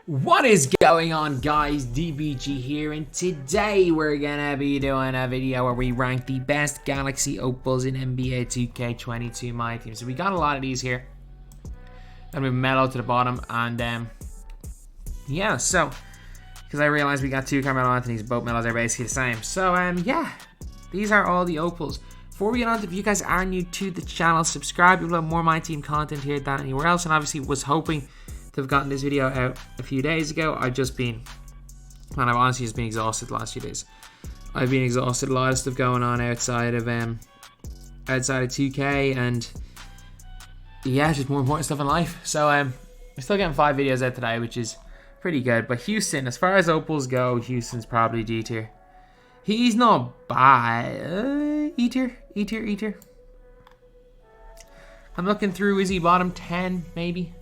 What is going on, guys? DBG here, and today we're gonna be doing a video where we rank the best Galaxy Opals in NBA 2K22 MyTEAM. So we got a lot of these here. Gonna move Mellow to the bottom, and yeah, so because I realized we got two Carmelo Anthony's, both Mellows are basically the same. So yeah, these are all the Opals. Before we get on to, if you guys are new to the channel, subscribe. We'll have more MyTEAM content here than anywhere else, and obviously was hoping to have gotten this video out a few days ago. I've honestly just been exhausted the last few days. I've been exhausted, a lot of stuff going on outside of 2K, and yeah, just more important stuff in life. So we're still getting 5 videos out today, which is pretty good. But Houston, as far as Opals go, Houston's probably D tier. He's not bad. E tier. I'm looking through, is he bottom 10 maybe?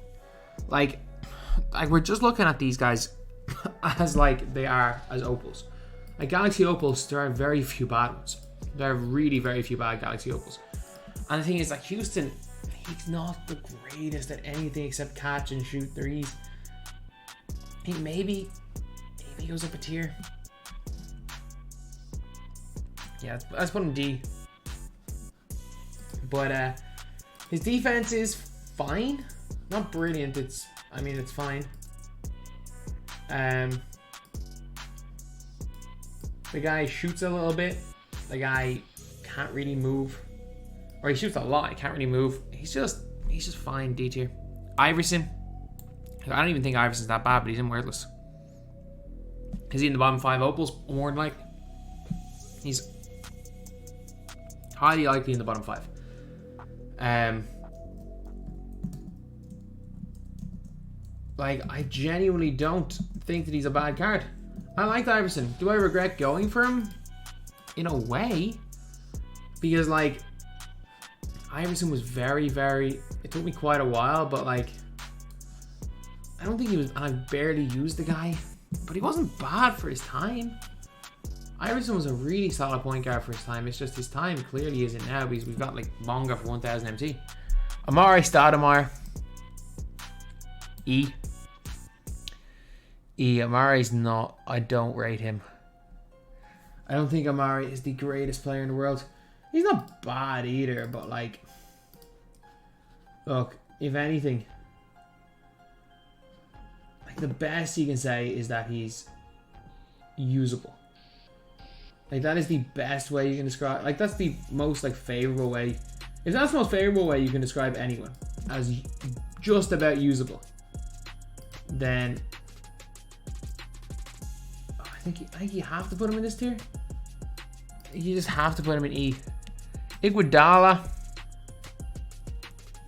Like we're just looking at these guys as like they are as Opals. Like Galaxy Opals, there are very few bad ones. There are really very few bad Galaxy Opals. And the thing is, like, Houston, he's not the greatest at anything except catch and shoot threes. I think maybe he goes up a tier. Yeah, let's put him D. But his defense is fine. Not brilliant, it's fine. The guy shoots a little bit. The guy can't really move. Or he shoots a lot, he can't really move. He's just fine, D tier. Iverson. I don't even think Iverson's that bad, but he's worthless. Is he in the bottom 5 Opals? More than likely. He's highly likely in the bottom 5. Like, I genuinely don't think that he's a bad card. I like Iverson. Do I regret going for him? In a way. Because, like, Iverson was very, it took me quite a while, but, like, I don't think he was, and I barely used the guy, but he wasn't bad for his time. Iverson was a really solid point guard for his time. It's just his time clearly isn't now, because we've got, like, Bonga for 1000 MT. Amari Stoudemire. E. Amari's not, I don't rate him. I don't think Amari is the greatest player in the world. He's not bad either, but, like, look, if anything, like, the best you can say is that he's usable. Like, that is the best way you can describe, like, that's the most, like, favorable way. If that's the most favorable way you can describe anyone, as just about usable, then I think you have to put him in this tier. You just have to put him in E. Iguodala,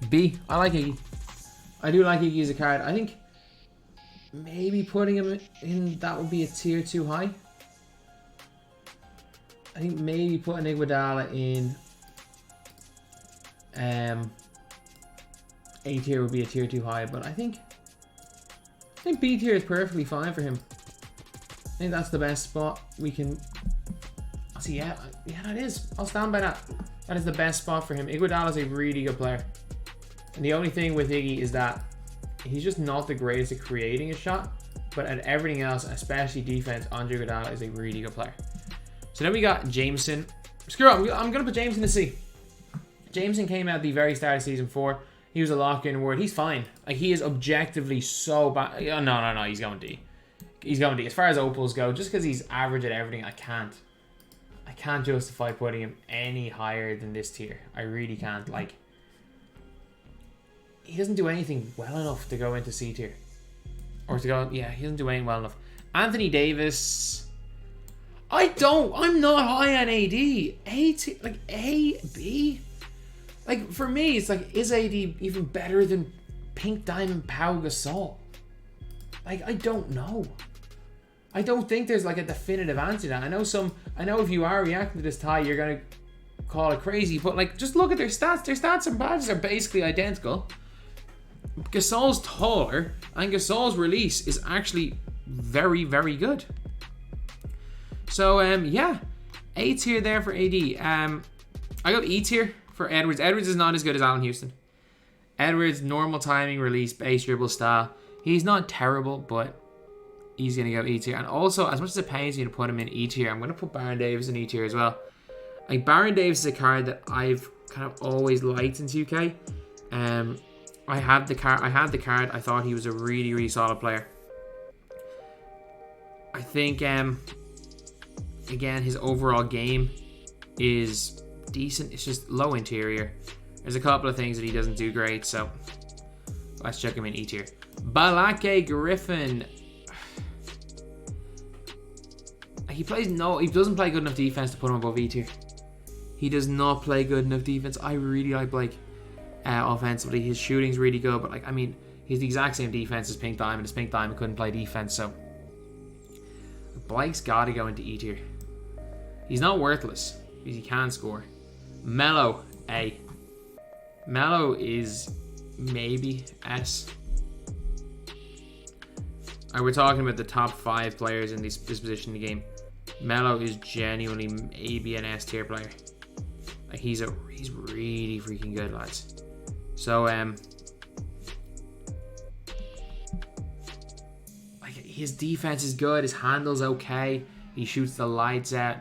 B. I like Iggy. I do like Iggy as a card. I think maybe putting him in that would be a tier too high. I think maybe putting Iguodala in A tier would be a tier too high, but I think B tier is perfectly fine for him. I think that's the best spot we can. See, yeah, that is. I'll stand by that. That is the best spot for him. Iguodala is a really good player, and the only thing with Iggy is that he's just not the greatest at creating a shot, but at everything else, especially defense, Andre Iguodala is a really good player. So then we got Jameson. Screw it, I'm gonna put Jameson in C. Jameson came out at the very start of season 4. He was a lock-in award. He's fine. Like, he is objectively so bad. Oh, no. He's going D. He's going D. As far as Opals go, just because he's average at everything, I can't justify putting him any higher than this tier. I really can't. Like, he doesn't do anything well enough to go into C tier. Or to go, yeah, he doesn't do anything well enough. Anthony Davis. I'm not high on AD. A tier, like, A, B. Like, for me, it's like, is AD even better than Pink Diamond Pau Gasol? Like, I don't know. I don't think there's, like, a definitive answer to that. I know if you are reacting to this tie, you're going to call it crazy, but, like, just look at their stats. Their stats and badges are basically identical. Gasol's taller, and Gasol's release is actually very, very good. So, yeah. A tier there for AD. I got E tier for Edwards. Edwards is not as good as Allen Houston. Edwards, normal timing, release, base dribble style. He's not terrible, but he's going to go E tier. And also, as much as it pains me to put him in E tier, I'm going to put Baron Davis in E tier as well. Like, Baron Davis is a card that I've kind of always liked in 2K. I had the card. I thought he was a really, really solid player. I think, again, his overall game is decent. It's just low interior. There's a couple of things that he doesn't do great, so let's chuck him in E tier. Balake Griffin. He doesn't play good enough defense to put him above E tier. He does not play good enough defense. I really like Blake offensively. His shooting's really good, but like, I mean, he's the exact same defense as Pink Diamond. As Pink Diamond couldn't play defense, so Blake's got to go into E tier. He's not worthless because he can score. Melo, A. Melo is maybe S. We're talking about the top 5 players in this position in the game. Melo is genuinely maybe an S tier player. Like, he's really freaking good, lads. So like, his defense is good, his handle's okay, he shoots the lights out.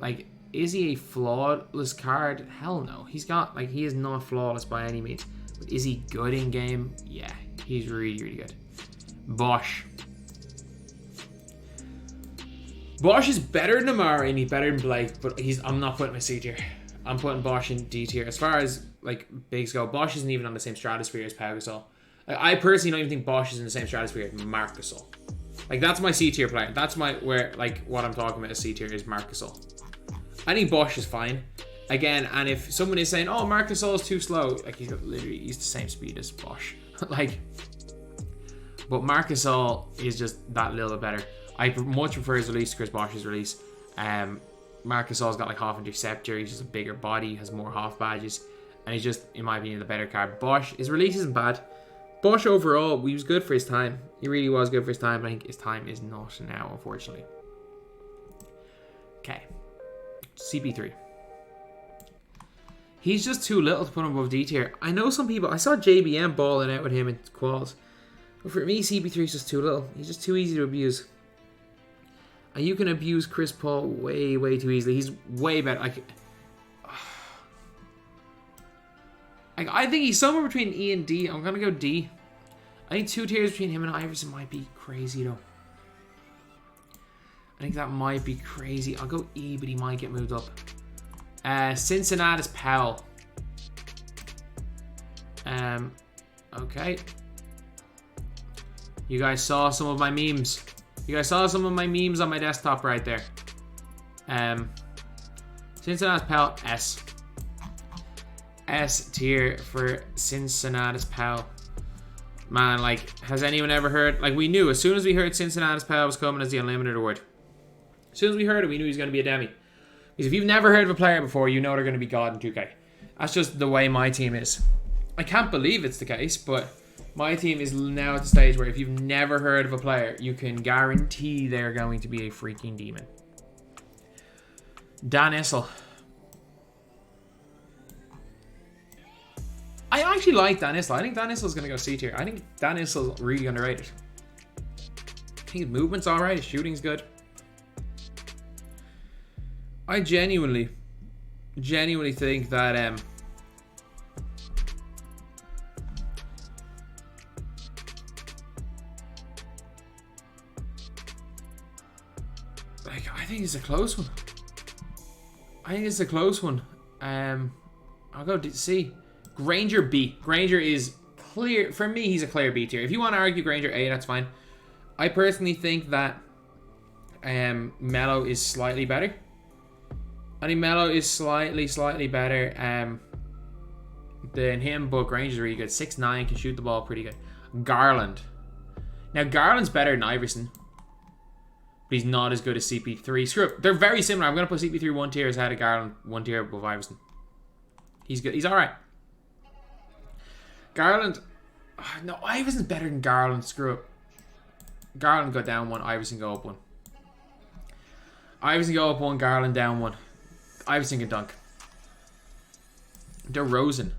Like, is he a flawless card? Hell no. He is not flawless by any means. But is he good in game? Yeah, he's really, really good. Bosch. Bosch is better than Amara and he's better than Blake, but I'm not putting him in C tier. I'm putting Bosch in D tier. As far as like bigs go, Bosch isn't even on the same stratosphere as Pau Gasol. Like, I personally don't even think Bosch is in the same stratosphere as Marc Gasol. Like, that's my C tier player. That's what I'm talking about as C tier is Marc Gasol. I think Bosch is fine. Again, and if someone is saying, oh, Marc Gasol is too slow, like, he's the same speed as Bosch. Like, but Marc Gasol is just that little bit better. I much prefer his release to Chris Bosch's release. Marc Gasol's got like half interceptor, he's just a bigger body, has more half badges, and he's just, in my opinion, the better card. Bosch, his release isn't bad. Bosch overall, he was good for his time. He really was good for his time, but I think his time is not now, unfortunately. Okay. CP3. He's just too little to put him above D tier. I know some people, I saw JBM balling out with him in quals. But for me, CP3 is just too little. He's just too easy to abuse. And you can abuse Chris Paul way, way too easily. He's way better. I think he's somewhere between E and D. I'm going to go D. I think 2 tiers between him and Iverson might be crazy, though. I think that might be crazy. I'll go E, but he might get moved up. Cincinnati's Powell. Okay. You guys saw some of my memes. You guys saw some of my memes on my desktop right there. Cincinnati's Powell, S. S tier for Cincinnati's Powell. Man, like, has anyone ever heard? Like, we knew as soon as we heard Cincinnati's Powell was coming as the Unlimited Award. As soon as we heard it, we knew he was going to be a demi. Because if you've never heard of a player before, you know they're going to be God in 2K. That's just the way my team is. I can't believe it's the case, but my team is now at the stage where if you've never heard of a player, you can guarantee they're going to be a freaking demon. Dan Issel. I actually like Dan Issel. I think Dan Issel's going to go C tier. I think Dan Issel's really underrated. I think his movement's alright. His shooting's good. I genuinely think that like, I think it's a close one. I'll go C. Granger B. Granger is clear for me. He's a clear B tier. If you want to argue Granger A, that's fine. I personally think that Melo is slightly better. I think Melo is slightly better than him, but Granger's really good. 6'9", can shoot the ball pretty good. Garland. Now, Garland's better than Iverson, but he's not as good as CP3. Screw it. They're very similar. I'm going to put CP3 1 tier ahead of Garland, 1 tier above Iverson. He's good. He's alright. Garland. No, Iverson's better than Garland. Screw it. Garland go down 1. Iverson go up 1. Iverson go up 1. Garland down 1. Iverson can dunk. DeRozan.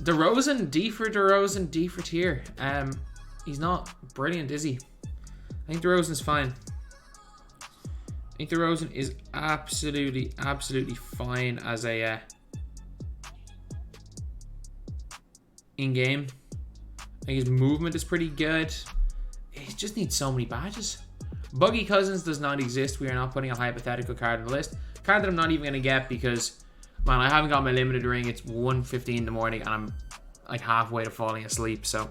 DeRozan, D for DeRozan, D for tier. He's not brilliant, is he? I think DeRozan's fine. I think DeRozan is absolutely fine as a in-game. I think his movement is pretty good. He just needs so many badges. Buggy Cousins does not exist. We are not putting a hypothetical card on the list. Card that I'm not even going to get because, man, I haven't got my limited ring. It's 1:15 in the morning and I'm like halfway to falling asleep. So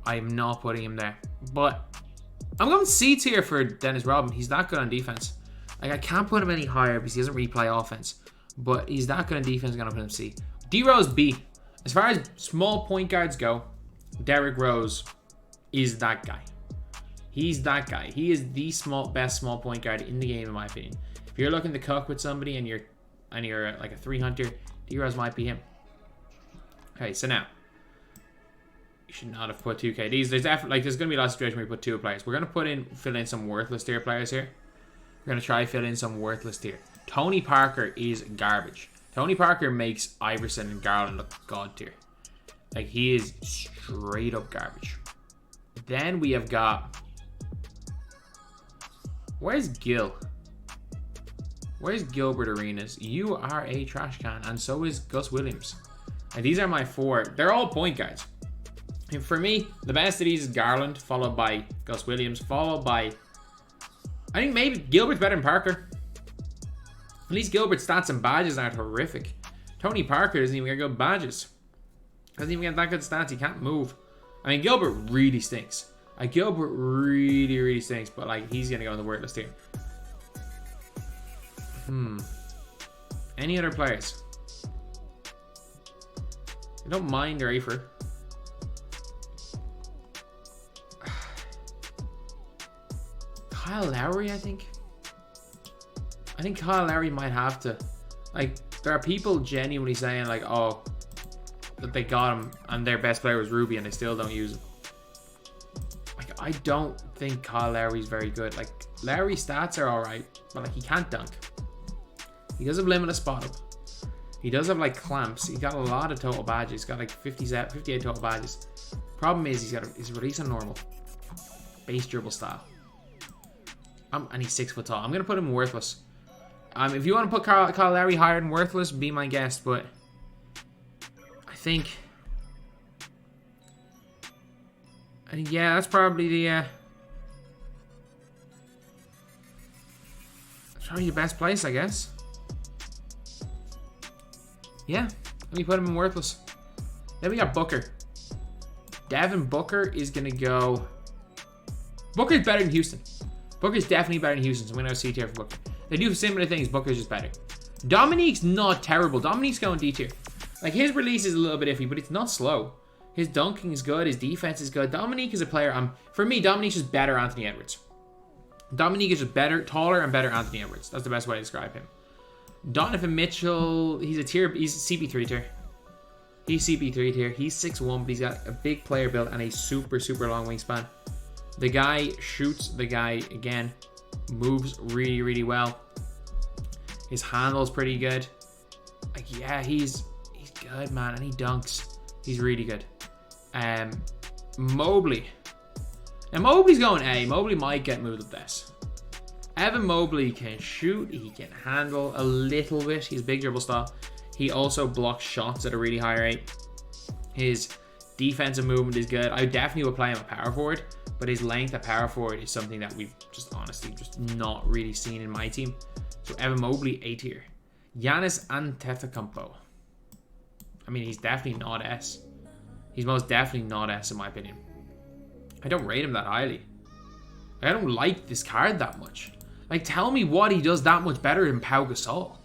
I'm not putting him there. But I'm going C tier for Dennis Rodman. He's that good on defense. Like, I can't put him any higher because he doesn't really play offense. But he's that good on defense. I'm going to put him C. D-Rose B. As far as small point guards go, Derrick Rose is that guy. He's that guy. He is the best small point guard in the game, in my opinion. If you're looking to cook with somebody and you're like a 3 hunter, D-Rose might be him. Okay, so now you should not have put 2K. There's definitely there's gonna be a lot of situations where you put 2 players. We're gonna fill in some worthless tier players here. We're gonna try fill in some worthless tier. Tony Parker is garbage. Tony Parker makes Iverson and Garland look god tier. Like, he is straight up garbage. Then we have got, where's Gil? Where's Gilbert Arenas? You are a trash can, and so is Gus Williams. And these are my 4. They're all point guards. And for me, the best of these is Garland, followed by Gus Williams, followed by, I think maybe Gilbert's better than Parker. At least Gilbert's stats and badges aren't horrific. Tony Parker doesn't even get good badges. Doesn't even get that good stats. He can't move. I mean, Gilbert really stinks. Like, Gilbert really stinks. But, like, he's going to go in the worthless tier. Any other players? I don't mind Rafer. Kyle Lowry, I think. I think Kyle Lowry might have to. Like, there are people genuinely saying, like, oh, that they got him and their best player was Ruby and they still don't use him. Like, I don't think Kyle Lowry's very good. Like, Lowry's stats are alright, but, like, he can't dunk. He does have limited spot up. He does have, like, clamps. He's got a lot of total badges. He's got, like, 58 total badges. Problem is, he's released on normal. Base dribble style. And he's 6 foot tall. I'm going to put him worthless. If you want to put Kyle Lowry higher than worthless, be my guest, but I think yeah, that's probably the that's probably your best place, I guess. Yeah, let me put him in worthless. Then we got Booker. Devin Booker is gonna go. Booker's better than Houston. Booker's definitely better than Houston, so I'm gonna go C tier for Booker. They do similar things. Booker's just better. Dominique's not terrible. Dominique's going D tier. Like, his release is a little bit iffy, but it's not slow. His dunking is good. His defense is good. Dominique is a player. For me, Dominique's just better Anthony Edwards. Dominique is just better, taller, and better Anthony Edwards. That's the best way to describe him. Donovan Mitchell, he's CP3 tier. He's CP3 tier. He's 6'1", but he's got a big player build and a super long wingspan. The guy shoots. The guy, again, moves really well. His handle's pretty good. Like, yeah, he's good, man, and he dunks. He's really good. Mobley. Now, Mobley's going A. Mobley might get moved up this. Evan Mobley can shoot. He can handle a little bit. He's big dribble style. He also blocks shots at a really high rate. His defensive movement is good. I definitely would play him at power forward, but his length at power forward is something that we've just honestly just not really seen in my team. So Evan Mobley, A tier. Giannis Antetokounmpo. I mean, he's definitely not S. He's most definitely not S in my opinion. I don't rate him that highly. I don't like this card that much. Like, tell me what he does that much better than Pau Gasol.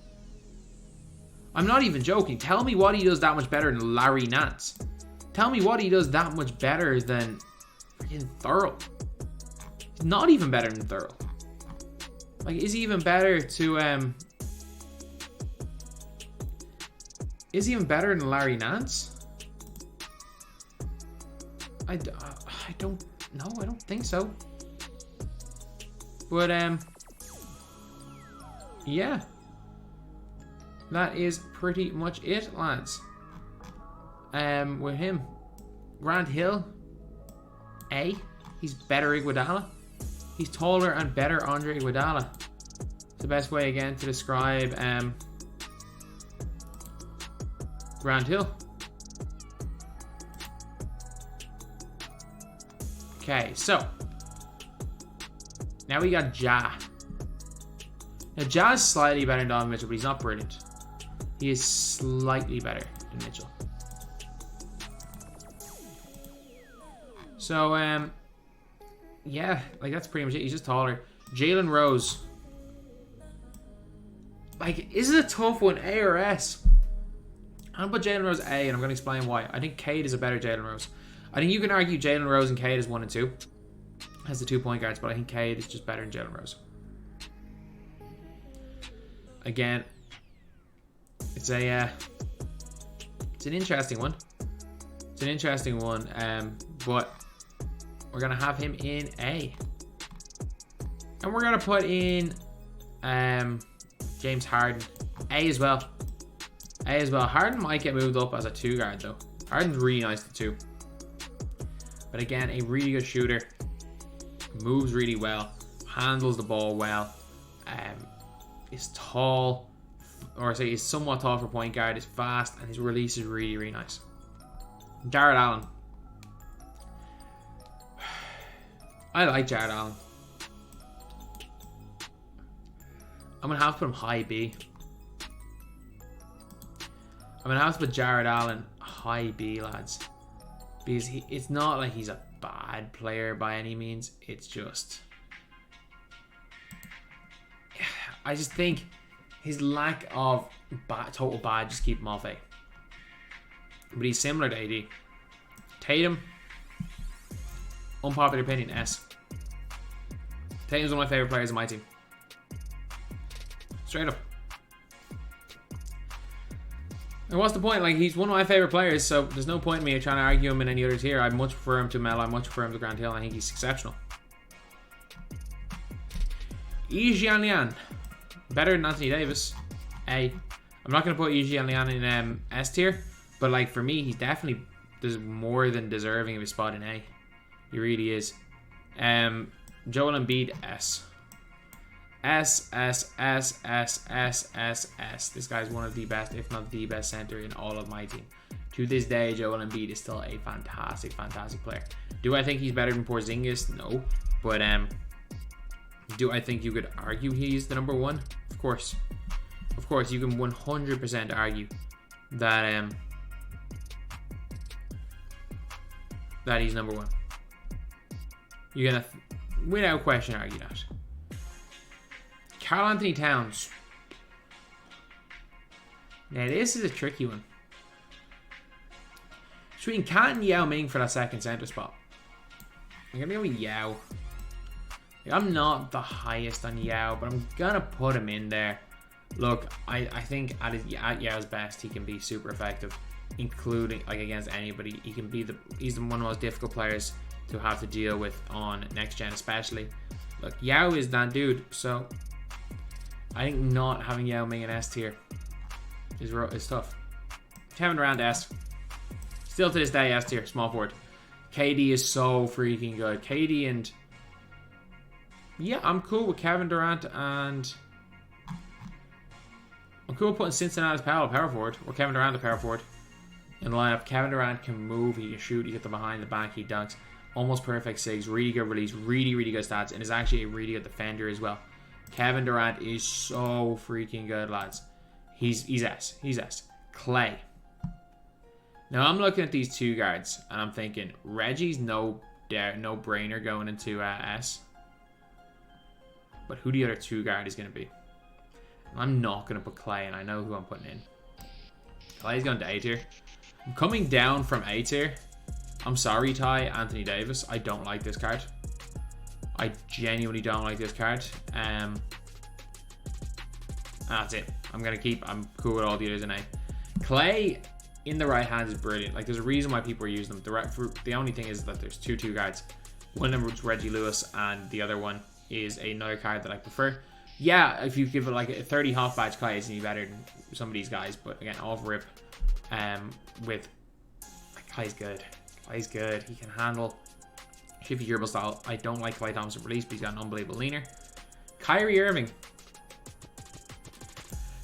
I'm not even joking. Tell me what he does that much better than Larry Nance. Tell me what he does that much better than freaking Thurl. He's not even better than Thurl. Like, is he even better to is he even better than Larry Nance? I don't know. I don't think so. But yeah, that is pretty much it, lads. With him, Grant Hill, A. He's better Iguodala. He's taller and better Andre Iguodala. It's the best way again to describe Grant Hill. Okay, so now we got Ja. Now Ja's slightly better than Donovan Mitchell, but he's not brilliant. He is slightly better than Mitchell. So yeah, like that's pretty much it. He's just taller. Jalen Rose. Like, is it a tough one, A or S? I'm gonna put Jalen Rose A, and I'm gonna explain why. I think Cade is a better Jalen Rose. I think you can argue Jalen Rose and Cade is 1 and 2 as the 2 point guards, but I think Cade is just better than Jalen Rose. Again, it's an interesting one. It's an interesting one, but we're gonna have him in A, and we're gonna put in James Harden A as well. A as well. Harden might get moved up as a 2 guard though. Harden's really nice to 2. But again, a really good shooter. Moves really well. Handles the ball well. Is tall. Or say he's somewhat tall for point guard. Is fast. And his release is really, really nice. Jared Allen. I like Jared Allen. I'm going to have to put him high B. I'm going to have to put Jared Allen high B, lads. Because it's not like he's a bad player by any means. It's just... I just think his lack of total bad just keep him off A. But he's similar to AD. Tatum. Unpopular opinion, S. Tatum's one of my favorite players on my team. Straight up. And what's the point? Like, he's one of my favorite players, so there's no point in me trying to argue him in any other tier. I much prefer him to Melo. I much prefer him to Grant Hill. I think he's exceptional. Yijian Lian. Better than Anthony Davis. A. I'm not going to put Yijian Lian in S tier, but like for me, he's definitely more than deserving of his spot in A. He really is. Joel Embiid S. S. This guy's one of the best, if not the best center in all of my team. To this day, Joel Embiid is still a fantastic, fantastic player. Do I think he's better than Porzingis? No. But do I think you could argue he's the number 1? Of course. Of course, you can 100% argue that that he's number 1. You're gonna, without question, argue that. Karl Anthony Towns. Now this is a tricky one. Between Cat and Yao Ming for that second center spot. I'm gonna go with Yao. I'm not the highest on Yao, but I'm gonna put him in there. Look, I think at Yao's best, he can be super effective, including like against anybody. He can be he's one of the most difficult players to have to deal with on next gen, especially. Look, Yao is that dude, so I think not having Yao Ming in S tier is tough. Kevin Durant S. Still to this day S tier, small forward. KD is so freaking good. KD and yeah, I'm cool with Kevin Durant and I'm cool with putting Cincinnati's power forward or Kevin Durant the power forward in the lineup. Kevin Durant can move, he can shoot, he gets the behind the back, he dunks. Almost perfect sigs, really good release, really, really good stats, and is actually a really good defender as well. Kevin Durant is so freaking good, lads. He's S. He's S. Clay. Now I'm looking at these 2 guards, and I'm thinking Reggie's no brainer going into S. But who the other 2 guard is going to be? I'm not going to put Clay, and I know who I'm putting in. Clay's going to A tier. I'm coming down from A tier. I'm sorry, Ty, Anthony Davis. I don't like this card. I genuinely don't like this card. That's it. I'm cool with all the others in A. Clay in the right hand is brilliant. Like, there's a reason why people are using them. The only thing is that there's two guards. One of them is Reggie Lewis, and the other one is another card that I prefer. Yeah, if you give it like a 30 half badge, Clay isn't any better than some of these guys. But again, off rip, Clay's good. Clay's good. He can handle shifty dribble style. I don't like Klay Thompson release, but he's got an unbelievable leaner. Kyrie Irving.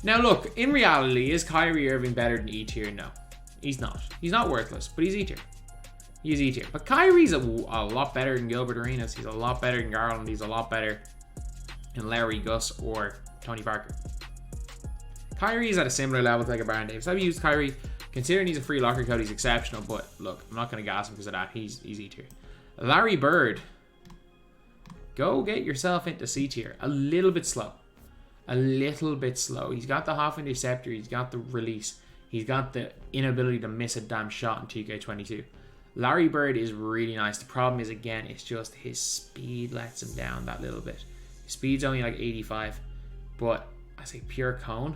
Now look, in reality, is Kyrie Irving better than E tier? No, he's not. He's not worthless, but he's E tier. He's E tier. But Kyrie's a lot better than Gilbert Arenas. He's a lot better than Garland. He's a lot better than Larry, Gus, or Tony Parker. Kyrie's at a similar level to like a Baron Davis. I've used Kyrie. Considering he's a free locker code, he's exceptional. But look, I'm not going to gas him because of that. He's E tier. Larry Bird. Go get yourself into C tier. A little bit slow. A little bit slow. He's got the half interceptor. He's got the release. He's got the inability to miss a damn shot in 2K22. Larry Bird is really nice. The problem is, again, it's just his speed lets him down that little bit. His speed's only like 85. But I say pure cone,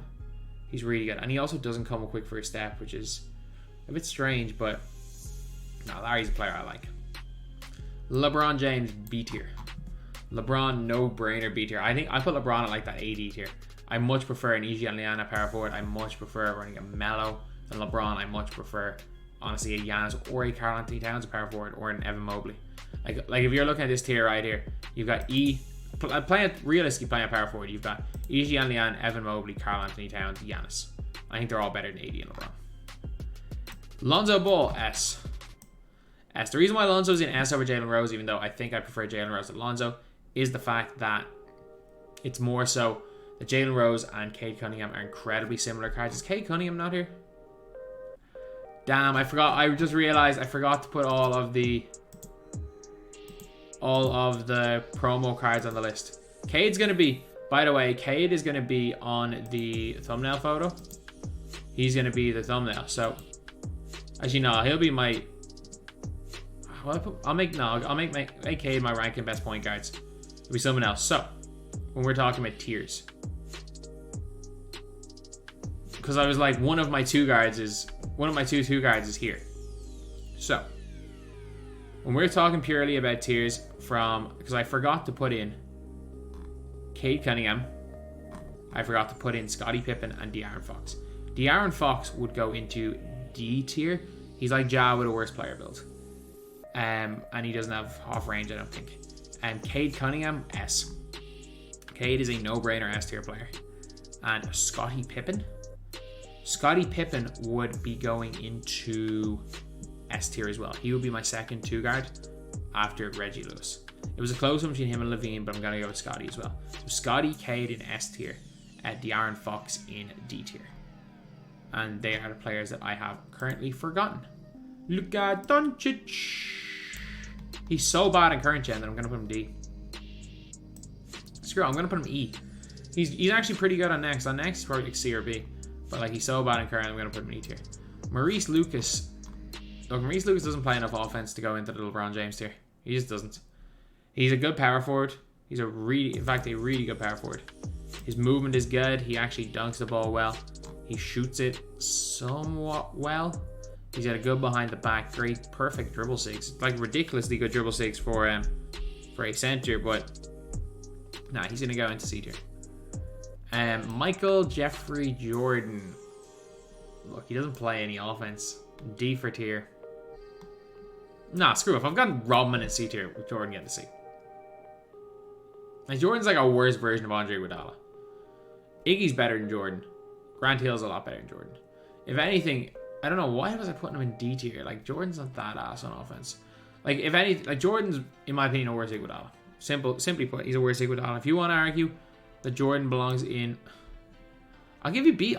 he's really good. And he also doesn't come quick for his step, which is a bit strange. But no, Larry's a player I like. LeBron James, B tier. LeBron, no-brainer B tier. I think I put LeBron at like that AD tier. I much prefer an EG and Liana power forward. I much prefer running a Melo than LeBron. I much prefer, honestly, a Giannis or a Karl Anthony Towns power forward or an Evan Mobley. Like if you're looking at this tier right here, you've got realistically playing a power forward. You've got EG and Liana, Evan Mobley, Karl Anthony Towns, Giannis. I think they're all better than AD and LeBron. Lonzo Ball, S. The reason why Lonzo's in S over Jalen Rose, even though I think I prefer Jalen Rose to Lonzo, is the fact that it's more so that Jalen Rose and Cade Cunningham are incredibly similar cards. Is Cade Cunningham not here? Damn, I forgot. I just realized I forgot to put all of the promo cards on the list. Cade's going to be, by the way, Cade is going to be on the thumbnail photo. He's going to be the thumbnail. So, actually, no, he'll be my... I'll make Cade my ranking best point guards. It'll be someone else. So, when we're talking about tiers, because I was like, one of my two guards is here. So, when we're talking purely about tiers because I forgot to put in Cade Cunningham, I forgot to put in Scottie Pippen and De'Aaron Fox. De'Aaron Fox would go into D tier. He's like Ja with a worse player build. And he doesn't have half range, I don't think. And Cade Cunningham, S. Cade is a no-brainer S tier player. And Scottie Pippen would be going into S tier as well. He would be my second two guard after Reggie Lewis. It was a close one between him and Levine, but I'm going to go with Scottie as well. So Scottie, Cade in S tier, De'Aaron Fox in D tier. And they are the players that I have currently forgotten. Luka Doncic. He's so bad in current gen that I'm going to put him D. Screw it, I'm going to put him E. He's actually pretty good on next. On next, he's probably like C or B. But like he's so bad in current, I'm going to put him in E tier. Maurice Lucas. Look, Maurice Lucas doesn't play enough offense to go into the LeBron James tier. He just doesn't. He's a good power forward. He's a really good power forward. His movement is good. He actually dunks the ball well. He shoots it somewhat well. He's got a good behind the back, great, perfect dribble sigs. Like ridiculously good dribble sigs for a center, but nah, he's gonna go into C tier. Michael Jeffrey Jordan. Look, he doesn't play any offense. D for tier. Nah, screw it. I've got Rodman in C tier with Jordan getting to C. Like Jordan's like a worse version of Andre Iguodala. Iggy's better than Jordan. Grant Hill's a lot better than Jordan. If anything, I don't know why was I putting him in D tier. Like Jordan's not that ass on offense. Like if anything, like Jordan's in my opinion a worse Iguodala. Simply put, he's a worse Iguodala. If you want to argue that Jordan belongs in, I'll give you B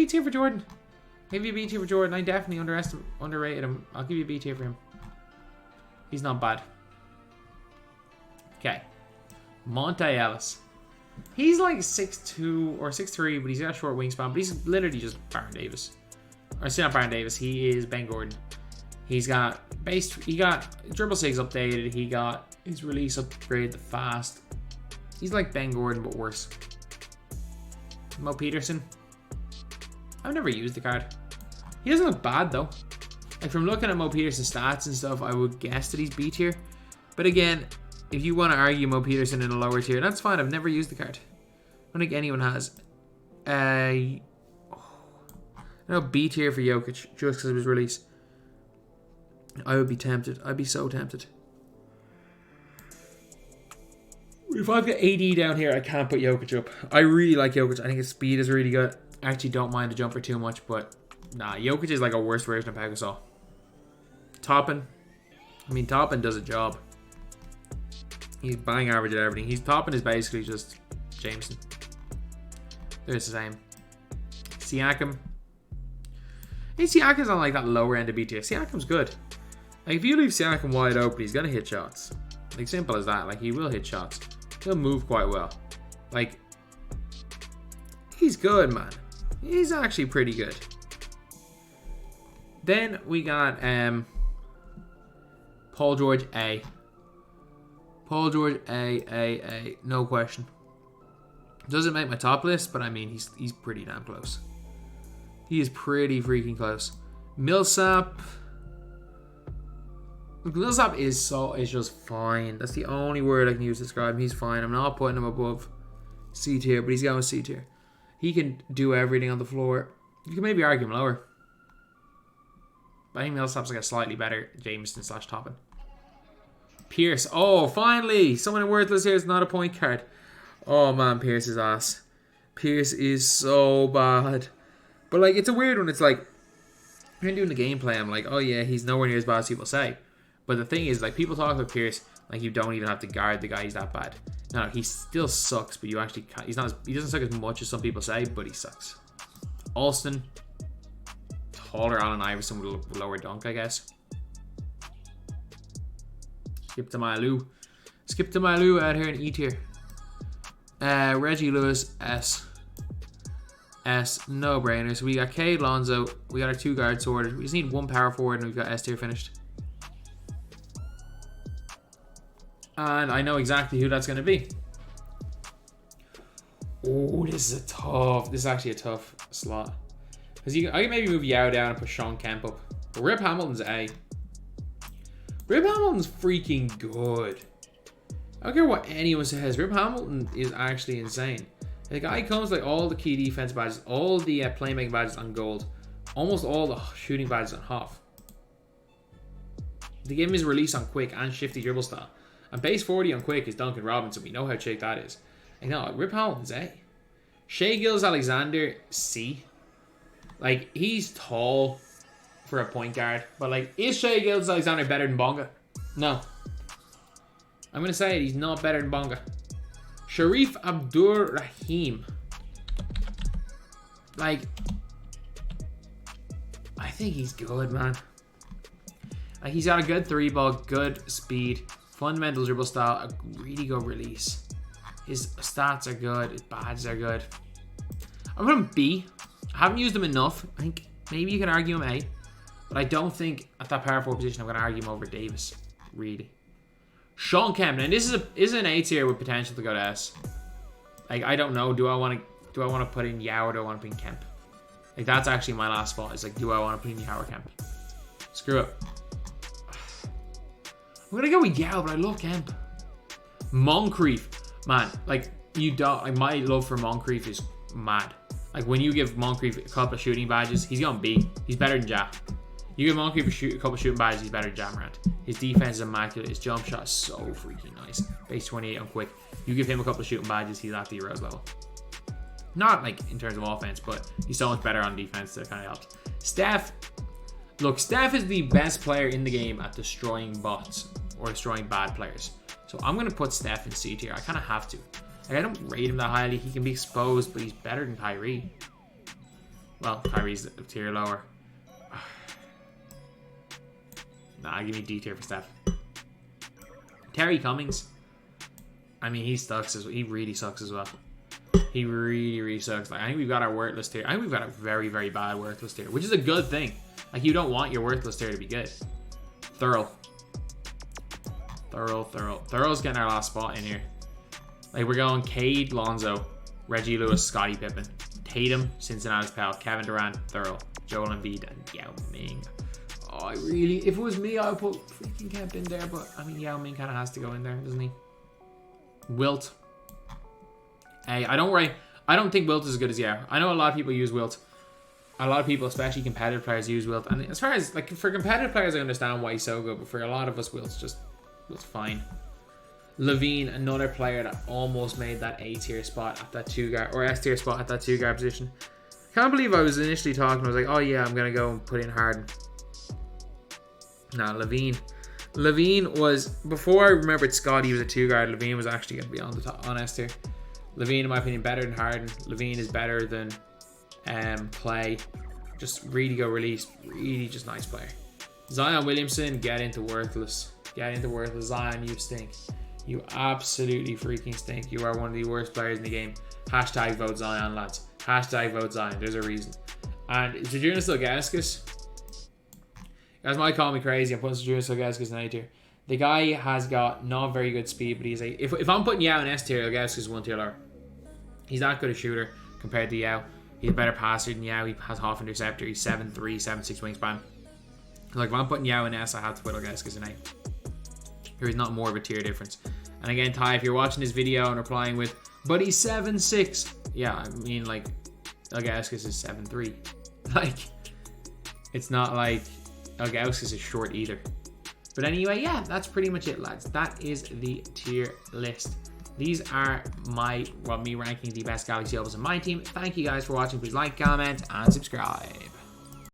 tier for Jordan. I'll give you B tier for Jordan. I definitely underrated him. I'll give you B tier for him. He's not bad. Okay, Monte Ellis. He's like 6'2" or 6'3", but he's got a short wingspan. But he's literally just Baron Davis. Or still not Baron Davis. He is Ben Gordon. He got dribble sigs updated. He got his release upgraded fast. He's like Ben Gordon, but worse. Mo Peterson. I've never used the card. He doesn't look bad though. Like from looking at Mo Peterson's stats and stuff, I would guess that he's B tier. But again, if you want to argue Mo Peterson in a lower tier, that's fine. I've never used the card. I don't think anyone has. No, B tier for Jokic just because of his release. I would be tempted. I'd be so tempted. If I've got AD down here, I can't put Jokic up. I really like Jokic. I think his speed is really good. I actually don't mind the jumper too much, but nah, Jokic is like a worse version of Pau Gasol. Toppin. I mean, Toppin does a job. He's bang average at everything. Toppin is basically just Jameson. They're the same. Siakam. Hey, Siakam's on like that lower end of B tier. Siakam's good. Like, if you leave Siakam wide open, he's gonna hit shots. Like, simple as that. Like, he will hit shots. He'll move quite well. Like, he's good, man. He's actually pretty good. Then we got Paul George A. Paul George A. No question. Doesn't make my top list, but I mean, he's pretty damn close. He is pretty freaking close. Millsap. Millsap is just fine. That's the only word I can use to describe him. He's fine. I'm not putting him above C tier, but he's going C tier. He can do everything on the floor. You can maybe argue him lower. But I think Millsap's like a slightly better Jameson / Toppin. Pierce. Oh, finally! Someone worthless here is not a point guard. Oh man, Pierce is ass. Pierce is so bad. But like, it's a weird one. It's like, when doing the gameplay, I'm like, oh yeah, he's nowhere near as bad as people say. But the thing is, like, people talk about Pierce like you don't even have to guard the guy. He's that bad. No, he still sucks, but you actually can't. He doesn't suck as much as some people say, but he sucks. Alston. Taller Allen Iverson with a lower dunk, I guess. Skip to Malu. Skip to Malu out here in E tier. Reggie Lewis, S. No brainer. So we got Cade Lonzo. We got our 2 guards sorted. We just need 1 power forward and we've got S tier finished. And I know exactly who that's going to be. Oh, this is actually a tough slot. Because I can maybe move Yao down and put Sean Kemp up. But Rip Hamilton's A. Rip Hamilton's freaking good. I don't care what anyone says. Rip Hamilton is actually insane. The guy comes like all the key defense badges, all the playmaking badges on gold, almost all the shooting badges on half. They give him his release on quick and shifty dribble style. And base 40 on quick is Duncan Robinson. We know how chic that is. And no, Rip Hamilton's A. Shea Gilgeous-Alexander, C. Like, he's tall for a point guard. But like, is Shea Gilgeous-Alexander better than Bonga? No. I'm going to say it, he's not better than Bonga. Sharif Abdur-Rahim. Like, I think he's good, man. Like, he's got a good 3-ball, good speed, fundamental dribble style, a really good release. His stats are good, his badges are good. I'm going to B. I haven't used him enough. I think maybe you can argue him A. But I don't think at that power forward position I'm going to argue him over Davis. Really. Sean Kemp. And this is an A tier with potential to go to S. Like, I don't know. Do I want to put in Yao or do I want to put in Kemp? Like, that's actually my last spot. It's like, do I want to put in Yao or Kemp? Screw it. I'm going to go with Yao, but I love Kemp. Moncrief. Man, like, you don't... Like, my love for Moncrief is mad. Like, when you give Moncrief a couple of shooting badges, he's going B. He's better than Ja. You give Moncrief a couple of shooting badges, he's better than Ja Morant. His defense is immaculate. His jump shot is so freaking nice. Base 28 on quick. You give him a couple of shooting badges, he's at the Euros level. Not, like, in terms of offense, but he's so much better on defense that kind of helps. Steph. Look, Steph is the best player in the game at destroying bots or destroying bad players. So I'm going to put Steph in C tier. I kind of have to. Like, I don't rate him that highly. He can be exposed, but he's better than Kyrie. Well, Kyrie's a tier lower. Nah, give me D tier for Steph. Terry Cummings. I mean, he sucks. He really sucks as well. He really, really sucks. Like, I think we've got our worthless tier. I think we've got a very, very bad worthless tier, which is a good thing. Like, you don't want your worthless tier to be good. Thurl. Thurl's getting our last spot in here. Like, we're going Cade, Lonzo, Reggie Lewis, Scottie Pippen, Tatum, Cincinnati's pal, Kevin Durant, Thurl, Joel Embiid, and Yao Ming. Oh, if it was me, I would put freaking Kemp in there, but I mean, Yao Ming kind of has to go in there, doesn't he? Wilt. Hey, I don't think Wilt is as good as Yao. I know a lot of people use Wilt. A lot of people, especially competitive players, use Wilt. And as far as, like, for competitive players, I understand why he's so good, but for a lot of us, Wilt's fine. Levine, another player that almost made that A tier spot at that 2 guard, or S tier spot at that 2 guard position. Can't believe I was initially talking. I was like, oh yeah, I'm gonna go and put in Harden. Nah, Levine. Levine was, before I remembered Scotty was a 2 guard, Levine was actually gonna be on the top, on S tier. Levine, in my opinion, better than Harden. Levine is better than Clay. Just really go release. Really just nice player. Zion Williamson, get into worthless. Get into worthless. Zion, you stink. You absolutely freaking stink. You are one of the worst players in the game. Hashtag vote Zion, lads. Hashtag vote Zion. There's a reason. And Zydrunas Ilgauskas. You guys might call me crazy. I'm putting Zydrunas Ilgauskas in A tier. The guy has got not very good speed, but he's a... If I'm putting Yao in S tier, Ilgauskas is 1 tier lower. He's that good a shooter compared to Yao. He's a better passer than Yao. He has half interceptor. He's 7'3", 7'6" wingspan. Like, if I'm putting Yao in S, I have to put Ilgauskas in A. There is not more of a tier difference. And again, Ty, if you're watching this video and replying with, but he's 7'6", yeah, I mean, like, Ilgauskas is 7'3". Like, it's not like Ilgauskas is short either. But anyway, yeah, that's pretty much it, lads. That is the tier list. These are me ranking the best Galaxy Opals in my team. Thank you guys for watching. Please like, comment, and subscribe.